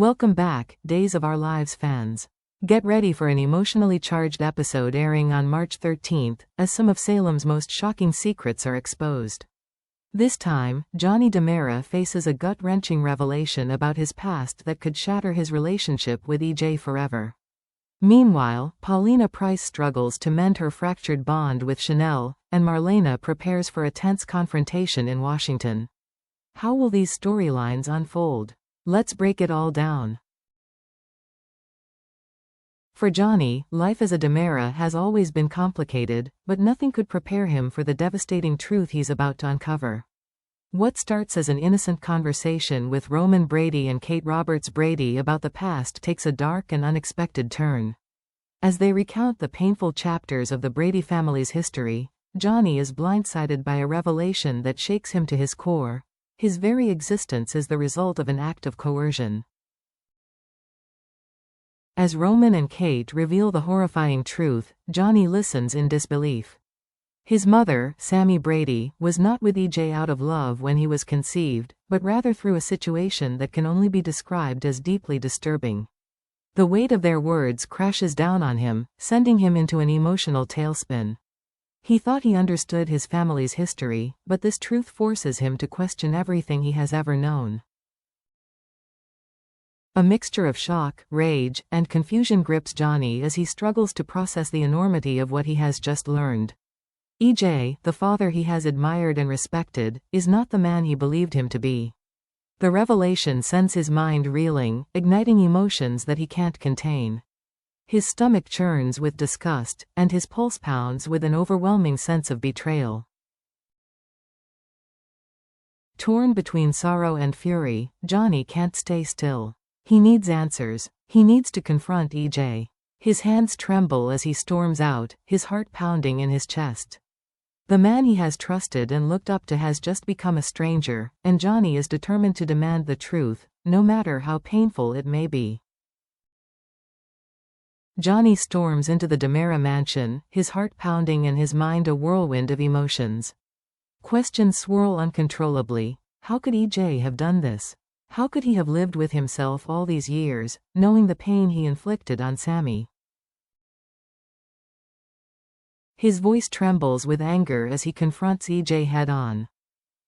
Welcome back, Days of Our Lives fans. Get ready for an emotionally charged episode airing on March 13th, as some of Salem's most shocking secrets are exposed. This time, Johnny DiMera faces a gut-wrenching revelation about his past that could shatter his relationship with EJ forever. Meanwhile, Paulina Price struggles to mend her fractured bond with Chanel, and Marlena prepares for a tense confrontation in Washington. How will these storylines unfold? Let's break it all down. For Johnny, life as a DiMera has always been complicated, but nothing could prepare him for the devastating truth he's about to uncover. What starts as an innocent conversation with Roman Brady and Kate Roberts Brady about the past takes a dark and unexpected turn. As they recount the painful chapters of the Brady family's history, Johnny is blindsided by a revelation that shakes him to his core. His very existence is the result of an act of coercion. As Roman and Kate reveal the horrifying truth, Johnny listens in disbelief. His mother, Sammy Brady, was not with EJ out of love when he was conceived, but rather through a situation that can only be described as deeply disturbing. The weight of their words crashes down on him, sending him into an emotional tailspin. He thought he understood his family's history, but this truth forces him to question everything he has ever known. A mixture of shock, rage, and confusion grips Johnny as he struggles to process the enormity of what he has just learned. EJ, the father he has admired and respected, is not the man he believed him to be. The revelation sends his mind reeling, igniting emotions that he can't contain. His stomach churns with disgust, and his pulse pounds with an overwhelming sense of betrayal. Torn between sorrow and fury, Johnny can't stay still. He needs answers. He needs to confront EJ. His hands tremble as he storms out, his heart pounding in his chest. The man he has trusted and looked up to has just become a stranger, and Johnny is determined to demand the truth, no matter how painful it may be. Johnny storms into the DiMera mansion, his heart pounding and his mind a whirlwind of emotions. Questions swirl uncontrollably. How could EJ have done this? How could he have lived with himself all these years, knowing the pain he inflicted on Sammy? His voice trembles with anger as he confronts EJ head-on.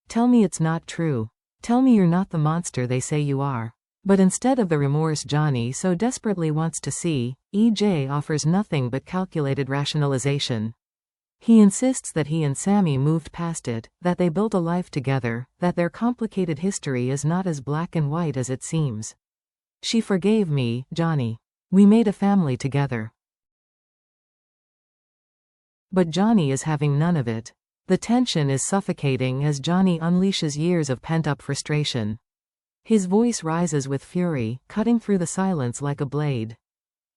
Tell me it's not true. Tell me you're not the monster they say you are. But instead of the remorse Johnny so desperately wants to see, EJ offers nothing but calculated rationalization. He insists that he and Sammy moved past it, that they built a life together, that their complicated history is not as black and white as it seems. She forgave me, Johnny. We made a family together. But Johnny is having none of it. The tension is suffocating as Johnny unleashes years of pent-up frustration. His voice rises with fury, cutting through the silence like a blade.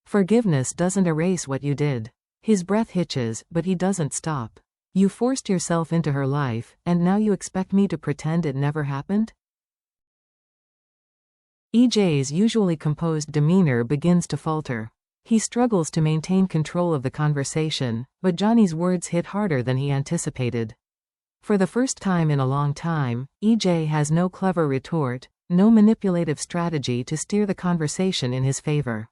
Forgiveness doesn't erase what you did. His breath hitches, but he doesn't stop. You forced yourself into her life, and now you expect me to pretend it never happened? EJ's usually composed demeanor begins to falter. He struggles to maintain control of the conversation, but Johnny's words hit harder than he anticipated. For the first time in a long time, EJ has no clever retort, no manipulative strategy to steer the conversation in his favor.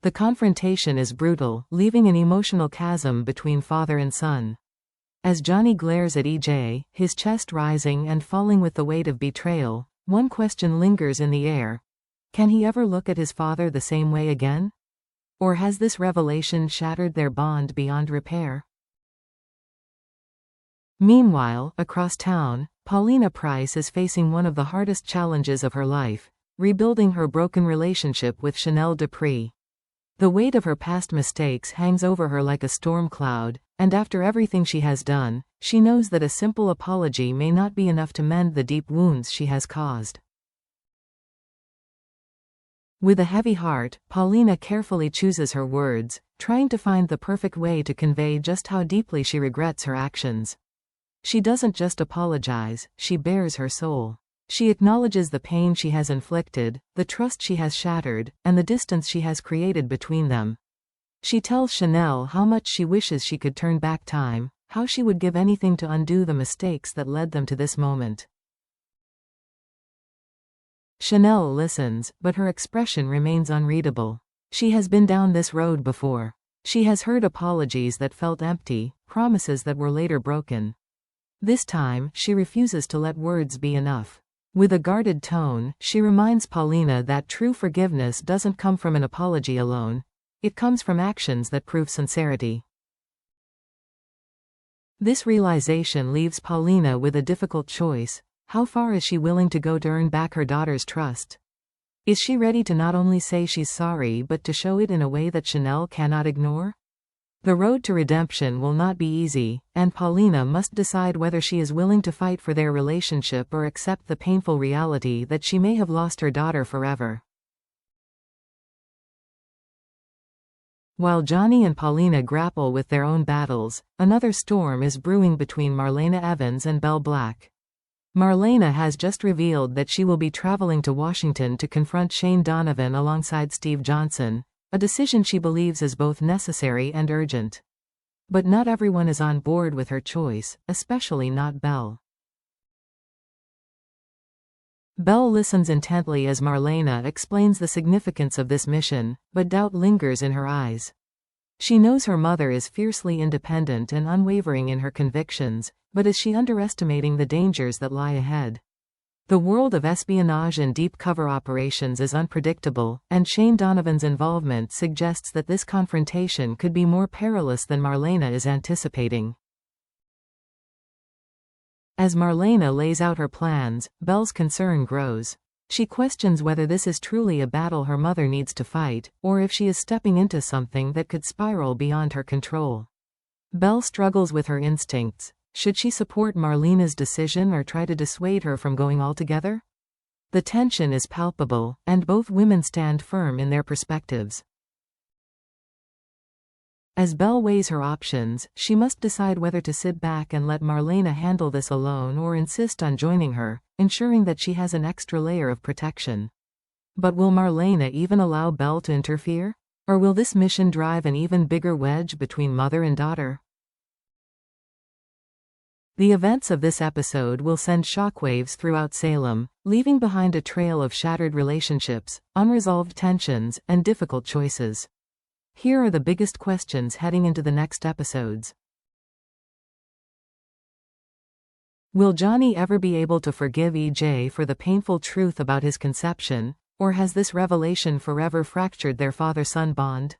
The confrontation is brutal, leaving an emotional chasm between father and son. As Johnny glares at EJ, his chest rising and falling with the weight of betrayal, one question lingers in the air. Can he ever look at his father the same way again? Or has this revelation shattered their bond beyond repair? Meanwhile, across town, Paulina Price is facing one of the hardest challenges of her life, rebuilding her broken relationship with Chanel Dupree. The weight of her past mistakes hangs over her like a storm cloud, and after everything she has done, she knows that a simple apology may not be enough to mend the deep wounds she has caused. With a heavy heart, Paulina carefully chooses her words, trying to find the perfect way to convey just how deeply she regrets her actions. She doesn't just apologize, she bares her soul. She acknowledges the pain she has inflicted, the trust she has shattered, and the distance she has created between them. She tells Chanel how much she wishes she could turn back time, how she would give anything to undo the mistakes that led them to this moment. Chanel listens, but her expression remains unreadable. She has been down this road before. She has heard apologies that felt empty, promises that were later broken. This time, she refuses to let words be enough. With a guarded tone, she reminds Paulina that true forgiveness doesn't come from an apology alone. It comes from actions that prove sincerity. This realization leaves Paulina with a difficult choice. How far is she willing to go to earn back her daughter's trust? Is she ready to not only say she's sorry but to show it in a way that Chanel cannot ignore? The road to redemption will not be easy, and Paulina must decide whether she is willing to fight for their relationship or accept the painful reality that she may have lost her daughter forever. While Johnny and Paulina grapple with their own battles, another storm is brewing between Marlena Evans and Belle Black. Marlena has just revealed that she will be traveling to Washington to confront Shane Donovan alongside Steve Johnson, a decision she believes is both necessary and urgent. But not everyone is on board with her choice, especially not Belle. Belle listens intently as Marlena explains the significance of this mission, but doubt lingers in her eyes. She knows her mother is fiercely independent and unwavering in her convictions, but is she underestimating the dangers that lie ahead? The world of espionage and deep cover operations is unpredictable, and Shane Donovan's involvement suggests that this confrontation could be more perilous than Marlena is anticipating. As Marlena lays out her plans, Belle's concern grows. She questions whether this is truly a battle her mother needs to fight, or if she is stepping into something that could spiral beyond her control. Belle struggles with her instincts. Should she support Marlena's decision or try to dissuade her from going altogether? The tension is palpable, and both women stand firm in their perspectives. As Belle weighs her options, she must decide whether to sit back and let Marlena handle this alone or insist on joining her, ensuring that she has an extra layer of protection. But will Marlena even allow Belle to interfere? Or will this mission drive an even bigger wedge between mother and daughter? The events of this episode will send shockwaves throughout Salem, leaving behind a trail of shattered relationships, unresolved tensions, and difficult choices. Here are the biggest questions heading into the next episodes. Will Johnny ever be able to forgive EJ for the painful truth about his conception, or has this revelation forever fractured their father-son bond?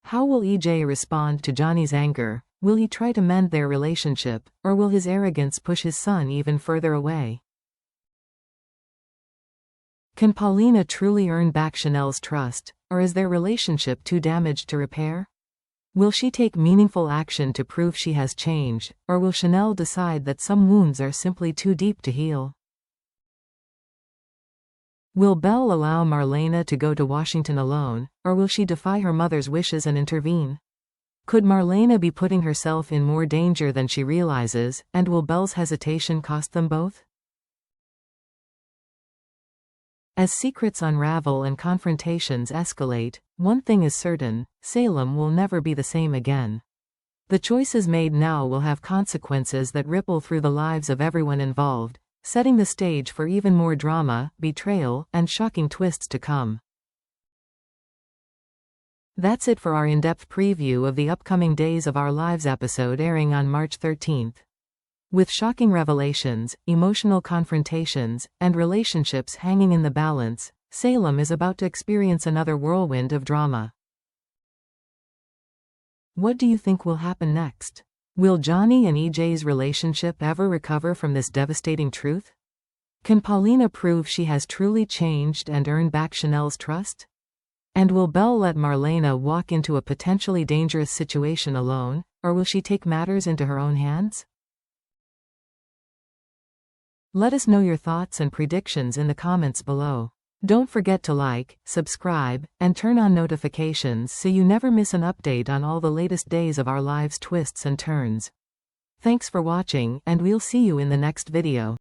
How will EJ respond to Johnny's anger? Will he try to mend their relationship, or will his arrogance push his son even further away? Can Paulina truly earn back Chanel's trust, or is their relationship too damaged to repair? Will she take meaningful action to prove she has changed, or will Chanel decide that some wounds are simply too deep to heal? Will Belle allow Marlena to go to Washington alone, or will she defy her mother's wishes and intervene? Could Marlena be putting herself in more danger than she realizes, and will Belle's hesitation cost them both? As secrets unravel and confrontations escalate, one thing is certain: Salem will never be the same again. The choices made now will have consequences that ripple through the lives of everyone involved, setting the stage for even more drama, betrayal, and shocking twists to come. That's it for our in-depth preview of the upcoming Days of Our Lives episode airing on March 13th. With shocking revelations, emotional confrontations, and relationships hanging in the balance, Salem is about to experience another whirlwind of drama. What do you think will happen next? Will Johnny and EJ's relationship ever recover from this devastating truth? Can Paulina prove she has truly changed and earn back Chanel's trust? And will Belle let Marlena walk into a potentially dangerous situation alone, or will she take matters into her own hands? Let us know your thoughts and predictions in the comments below. Don't forget to like, subscribe, and turn on notifications so you never miss an update on all the latest Days of Our Lives twists and turns. Thanks for watching, and we'll see you in the next video.